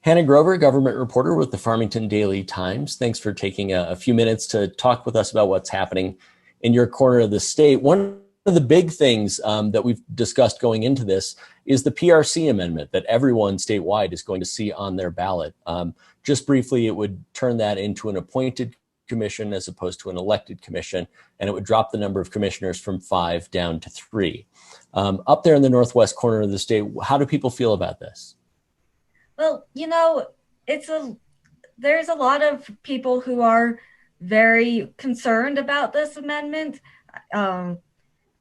Hannah Grover, government reporter with the Farmington Daily Times. Thanks for taking a few minutes to talk with us about what's happening in your corner of the state. One of the big things that we've discussed going into this is the PRC amendment that everyone statewide is going to see on their ballot. Just briefly, it would turn that into an appointed commission as opposed to an elected commission, and it would drop the number of commissioners from 5 down to 3. Up there in the northwest corner of the state, how do people feel about this? Well, there's a lot of people who are very concerned about this amendment. Um,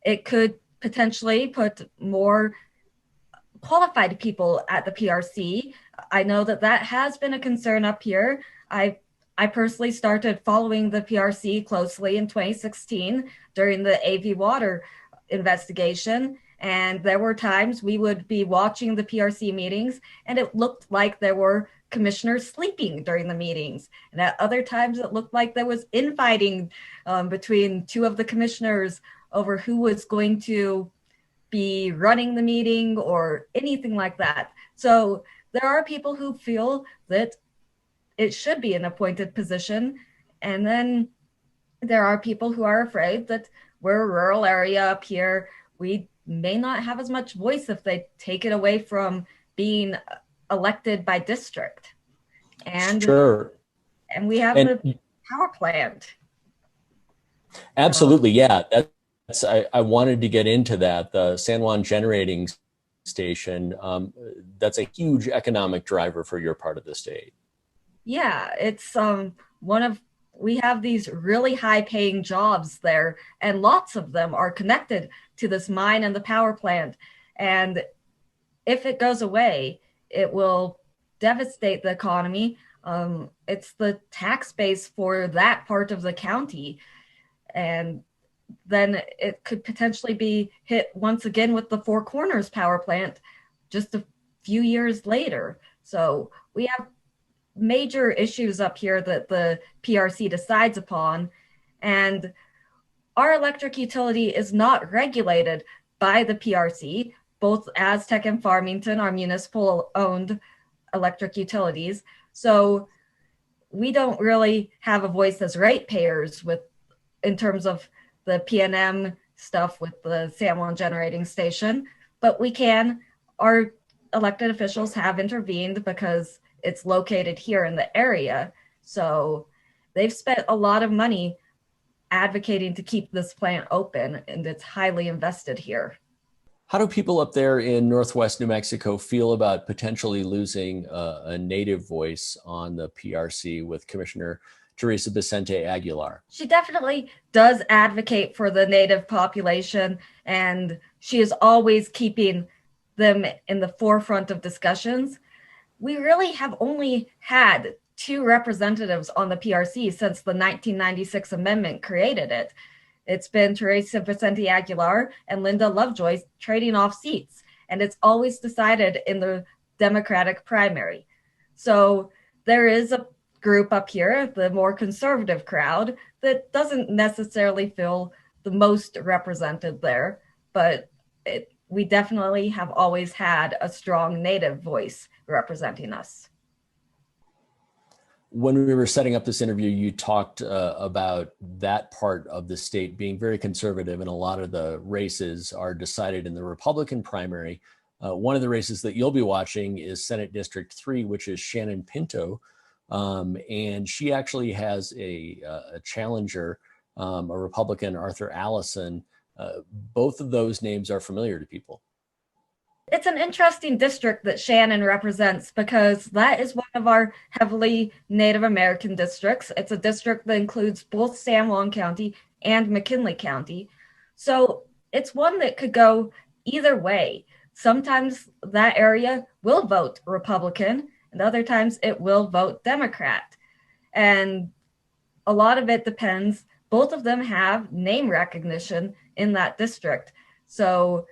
it could potentially put more qualified people at the PRC. I know that that has been a concern up here. I personally started following the PRC closely in 2016 during the AV Water investigation. And there were times we would be watching the PRC meetings and it looked like there were commissioners sleeping during the meetings. And at other times it looked like there was infighting between two of the commissioners over who was going to be running the meeting or anything like that. So there are people who feel that it should be an appointed position. And then there are people who are afraid that we're a rural area up here. We may not have as much voice if they take it away from being elected by district. And Sure. and we have the And power plant. So absolutely, yeah. I wanted to get into that. The San Juan Generating Station, that's a huge economic driver for your part of the state. yeah, it's one of we have these really high paying jobs there, and lots of them are connected to this mine and the power plant. And if it goes away, it will devastate the economy. It's the tax base for that part of the county. And then it could potentially be hit once again with the Four Corners power plant just a few years later. So we have major issues up here that the PRC decides upon. And our electric utility is not regulated by the PRC. Both Aztec and Farmington are municipal owned electric utilities. So we don't really have a voice as ratepayers with in terms of the PNM stuff with the San Juan Generating Station, but we can. Our elected officials have intervened because it's located here in the area. So they've spent a lot of money advocating to keep this plant open, and it's highly invested here. How do people up there in northwest New Mexico feel about potentially losing a native voice on the PRC with Commissioner Teresa Vicente Aguilar? She definitely does advocate for the native population, and she is always keeping them in the forefront of discussions. We really have only had two representatives on the PRC since the 1996 amendment created it. It's been Teresa Vicente Aguilar and Linda Lovejoy trading off seats, and it's always decided in the Democratic primary. So there is a group up here, the more conservative crowd, that doesn't necessarily feel the most represented there, but we definitely have always had a strong native voice representing us. When we were setting up this interview, you talked about that part of the state being very conservative, and a lot of the races are decided in the Republican primary. One of the races that you'll be watching is Senate District 3, which is Shannon Pinto. And she actually has a challenger, a Republican, Arthur Allison. Both of those names are familiar to people. It's an interesting district that Shannon represents because that is one of our heavily Native American districts. It's a district that includes both San Juan County and McKinley County. So it's one that could go either way. Sometimes that area will vote Republican, and other times it will vote Democrat. And a lot of it depends. Both of them have name recognition in that district. So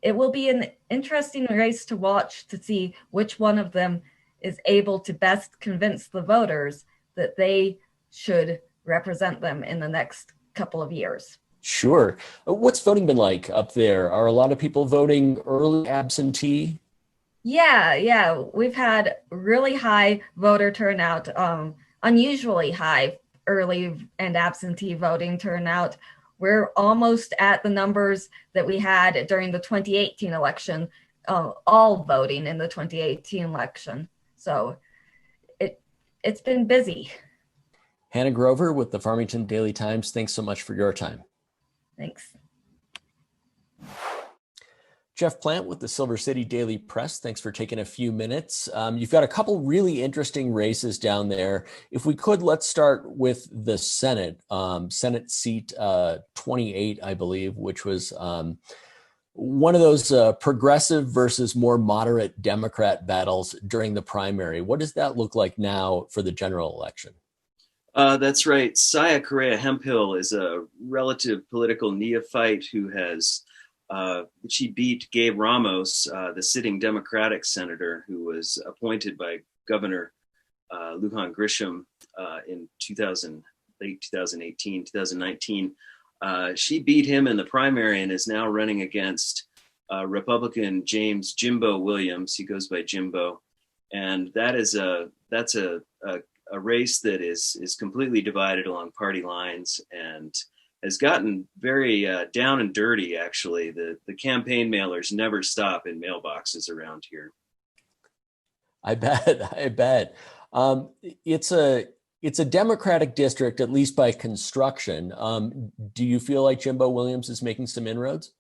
it will be an interesting race to watch to see which one of them is able to best convince the voters that they should represent them in the next couple of years. Sure. What's voting been like up there? Are a lot of people voting early absentee? Yeah, we've had really high voter turnout, unusually high early and absentee voting turnout. We're almost at the numbers that we had during the 2018 election, all voting in the 2018 election. So it it's been busy. Hannah Grover with the Farmington Daily Times, thanks so much for your time. Thanks. Jeff Plant with the Silver City Daily Press. Thanks for taking a few minutes. You've got a couple really interesting races down there. If we could, let's start with the Senate, Senate seat 28, I believe, which was one of those progressive versus more moderate Democrat battles during the primary. What does that look like now for the general election? That's right. Saya Correa Hemphill is a relative political neophyte who has she beat Gabe Ramos, the sitting Democratic senator who was appointed by Governor Lujan Grisham in late 2018, 2019. She beat him in the primary and is now running against Republican James Jimbo Williams. He goes by Jimbo, and that's a race that is completely divided along party lines and has gotten very down and dirty. Actually, the campaign mailers never stop in mailboxes around here. I bet. It's a Democratic district, at least by construction. Do you feel like Jimbo Williams is making some inroads?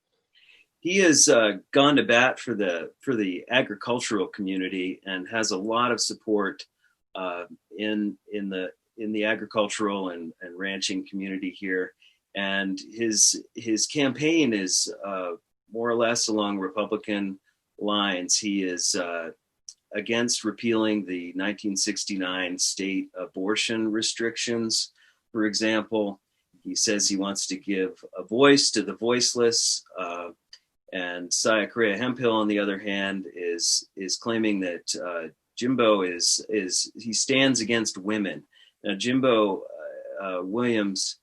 He has gone to bat for the agricultural community and has a lot of support in the agricultural and ranching community here. And his campaign is more or less along Republican lines. He is against repealing the 1969 state abortion restrictions, for example. He says he wants to give a voice to the voiceless. And Saya Correa Hemphill, on the other hand, is claiming that Jimbo he stands against women. Now, Jimbo Williams,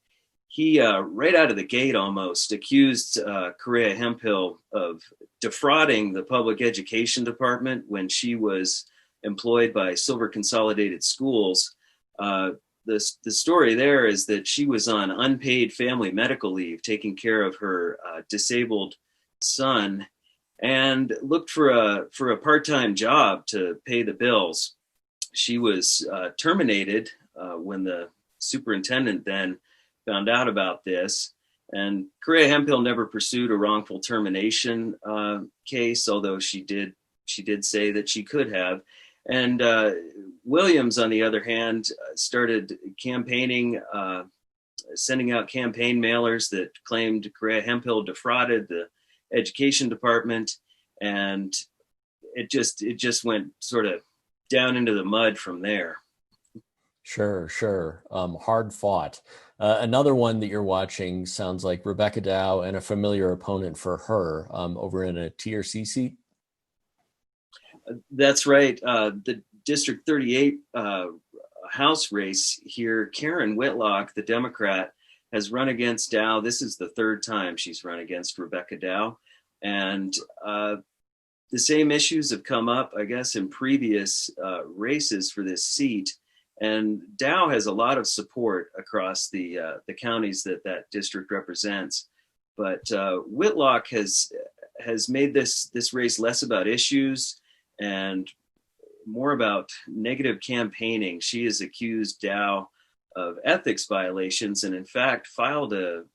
he right out of the gate almost accused Correa Hemphill of defrauding the public education department when she was employed by Silver Consolidated Schools. The story there is that she was on unpaid family medical leave, taking care of her disabled son, and looked for a part-time job to pay the bills. She was terminated when the superintendent then found out about this. And Correa Hemphill never pursued a wrongful termination case, although she did say that she could have. And Williams, on the other hand, started campaigning, sending out campaign mailers that claimed Correa Hemphill defrauded the education department, and it just went sort of down into the mud from there. Sure. Hard fought. Another one that you're watching sounds like Rebecca Dow and a familiar opponent for her over in a TRC seat. That's right. The District 38 House race here, Karen Whitlock, the Democrat, has run against Dow. This is the third time she's run against Rebecca Dow. And the same issues have come up, I guess, in previous races for this seat. And Dow has a lot of support across the counties that district represents. But Whitlock has made this race less about issues and more about negative campaigning. She has accused Dow of ethics violations and, in fact, filed a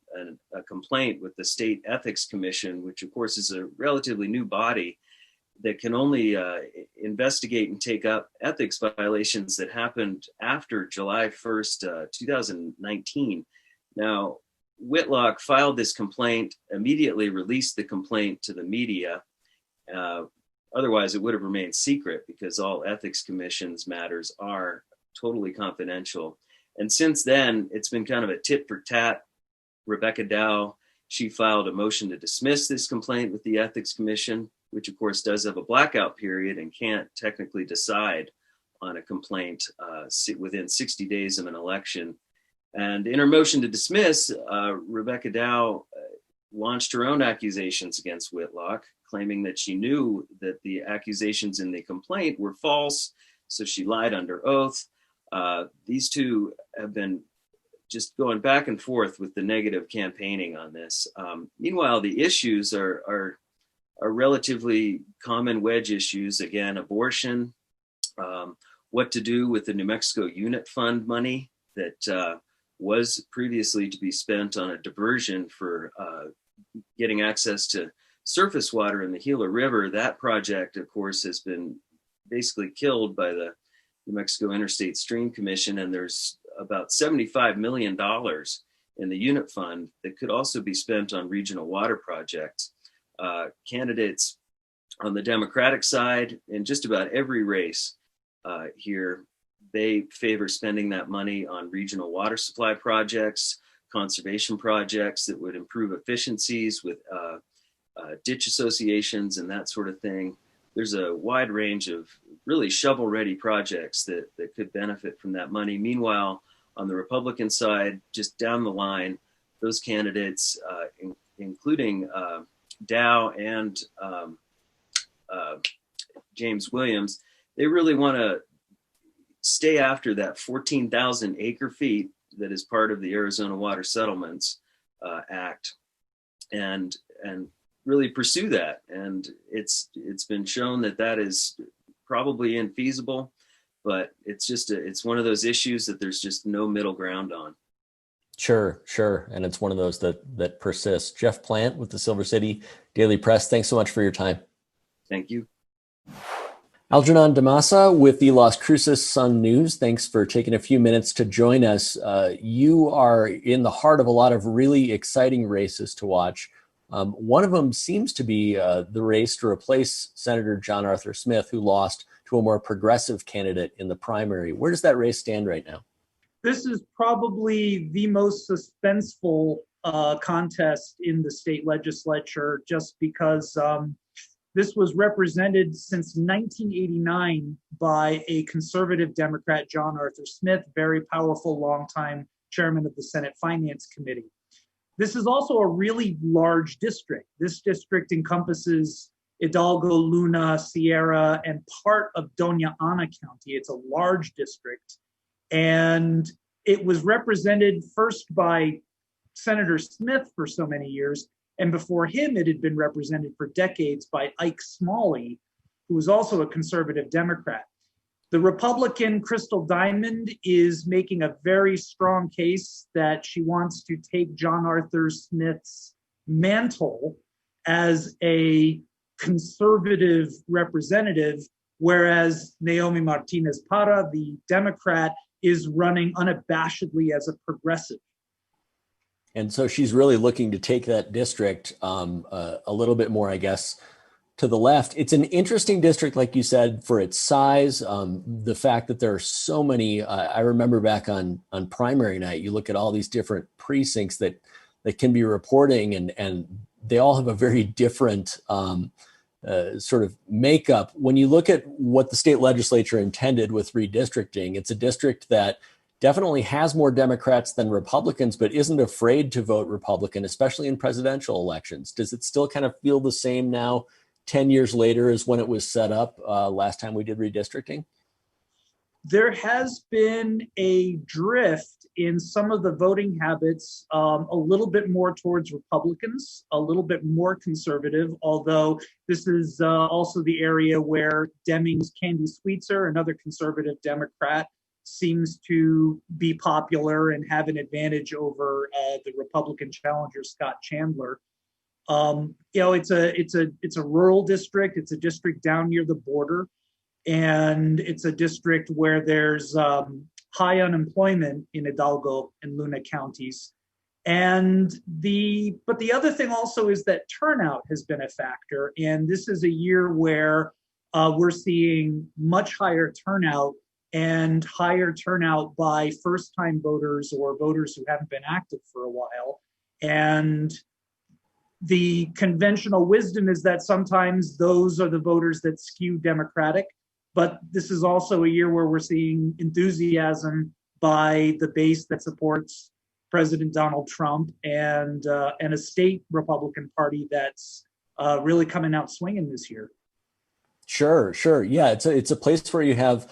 complaint with the State Ethics Commission, which, of course, is a relatively new body that can only investigate and take up ethics violations that happened after July 1st, 2019. Now, Whitlock filed this complaint, immediately released the complaint to the media. Otherwise, it would have remained secret because all ethics commissions matters are totally confidential. And since then, it's been kind of a tit for tat. Rebecca Dow, she filed a motion to dismiss this complaint with the Ethics Commission, which of course does have a blackout period and can't technically decide on a complaint within 60 days of an election. And in her motion to dismiss, Rebecca Dow launched her own accusations against Whitlock, claiming that she knew that the accusations in the complaint were false, so she lied under oath. These two have been just going back and forth with the negative campaigning on this. Meanwhile, the issues are relatively common wedge issues. Again, abortion, what to do with the New Mexico Unit Fund money that was previously to be spent on a diversion for getting access to surface water in the Gila River. That project, of course, has been basically killed by the New Mexico Interstate Stream Commission, and there's about $75 million in the unit fund that could also be spent on regional water projects. Candidates on the Democratic side in just about every race here, they favor spending that money on regional water supply projects, conservation projects that would improve efficiencies with ditch associations and that sort of thing. There's a wide range of really shovel-ready projects that could benefit from that money. Meanwhile, on the Republican side, just down the line, those candidates, including Dow and James Williams, they really want to stay after that 14,000 acre feet that is part of the Arizona Water Settlements Act, and really pursue that. And it's been shown that that is probably infeasible, but it's one of those issues that there's just no middle ground on. Sure. And it's one of those that persists. Jeff Plant with the Silver City Daily Press, thanks so much for your time. Thank you. Algernon Damasa with the Las Cruces Sun News. Thanks for taking a few minutes to join us. You are in the heart of a lot of really exciting races to watch. One of them seems to be the race to replace Senator John Arthur Smith, who lost to a more progressive candidate in the primary. Where does that race stand right now? This is probably the most suspenseful contest in the state legislature, just because this was represented since 1989 by a conservative Democrat, John Arthur Smith, very powerful longtime chairman of the Senate Finance Committee. This is also a really large district. This district encompasses Hidalgo, Luna, Sierra, and part of Doña Ana County. It's a large district. And it was represented first by Senator Smith for so many years. And before him, it had been represented for decades by Ike Smalley, who was also a conservative Democrat. The Republican Crystal Diamond is making a very strong case that she wants to take John Arthur Smith's mantle as a conservative representative, whereas Naomi Martinez Parra, the Democrat, is running unabashedly as a progressive. And so she's really looking to take that district a little bit more, I guess, to the left. It's an interesting district, like you said, for its size. The fact that there are so many, I remember back on primary night, you look at all these different precincts that can be reporting, and they all have a very different sort of makeup. When you look at what the state legislature intended with redistricting, it's a district that definitely has more Democrats than Republicans, but isn't afraid to vote Republican, especially in presidential elections. Does it still kind of feel the same now, 10 years later, as when it was set up last time we did redistricting? There has been a drift in some of the voting habits, a little bit more towards Republicans, a little bit more conservative, although this is also the area where Deming's Candy Sweetser, another conservative Democrat, seems to be popular and have an advantage over the Republican challenger, Scott Chandler. It's a rural district. It's a district down near the border, and it's a district where there's high unemployment in Hidalgo and Luna counties. But the other thing also is that turnout has been a factor, and this is a year where we're seeing much higher turnout, and higher turnout by first-time voters or voters who haven't been active for a while. And the conventional wisdom is that sometimes those are the voters that skew Democratic, but this is also a year where we're seeing enthusiasm by the base that supports President Donald Trump and a state Republican Party that's really coming out swinging this year. Sure, sure. Yeah, it's a place where you have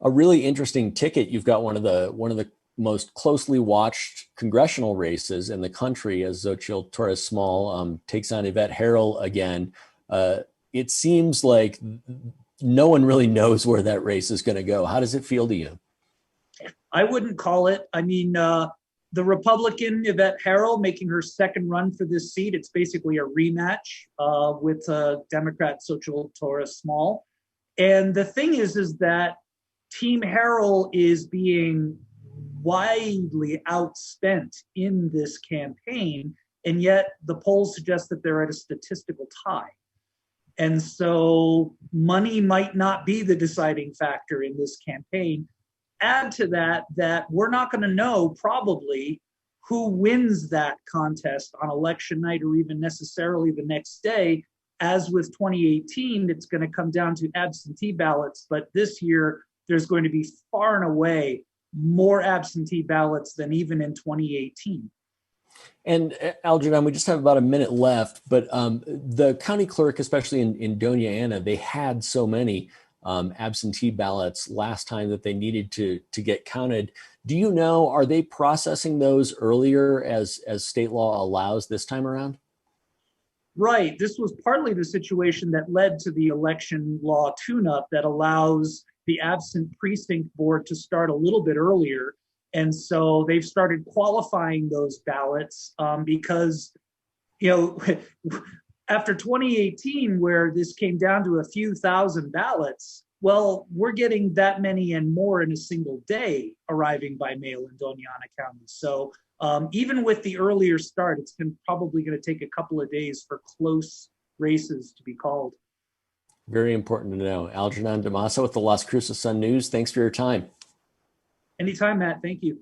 a really interesting ticket. You've got one of the most closely watched congressional races in the country as Xochitl Torres Small takes on Yvette Herrell again. It seems like no one really knows where that race is going to go. How does it feel to you? I wouldn't call it. I mean, the Republican Yvette Herrell making her second run for this seat. It's basically a rematch with Democrat Xochitl Torres Small. And the thing is that Team Herrell is being widely outspent in this campaign, and yet the polls suggest that they're at a statistical tie. And so money might not be the deciding factor in this campaign. Add to that we're not going to know probably who wins that contest on election night or even necessarily the next day. As with 2018, it's going to come down to absentee ballots. But this year, there's going to be far and away more absentee ballots than even in 2018. And Algernon, we just have about a minute left, but the county clerk, especially in Doña Ana, they had so many absentee ballots last time that they needed to get counted. Do you know, are they processing those earlier as state law allows this time around? Right. This was partly the situation that led to the election law tune-up that allows the absent precinct board to start a little bit earlier. And so they've started qualifying those ballots because, after 2018, where this came down to a few thousand ballots, well, we're getting that many and more in a single day arriving by mail in Doña Ana County. So even with the earlier start, it's probably going to take a couple of days for close races to be called. Very important to know. Algernon Damaso with the Las Cruces Sun News. Thanks for your time. Anytime, Matt. Thank you.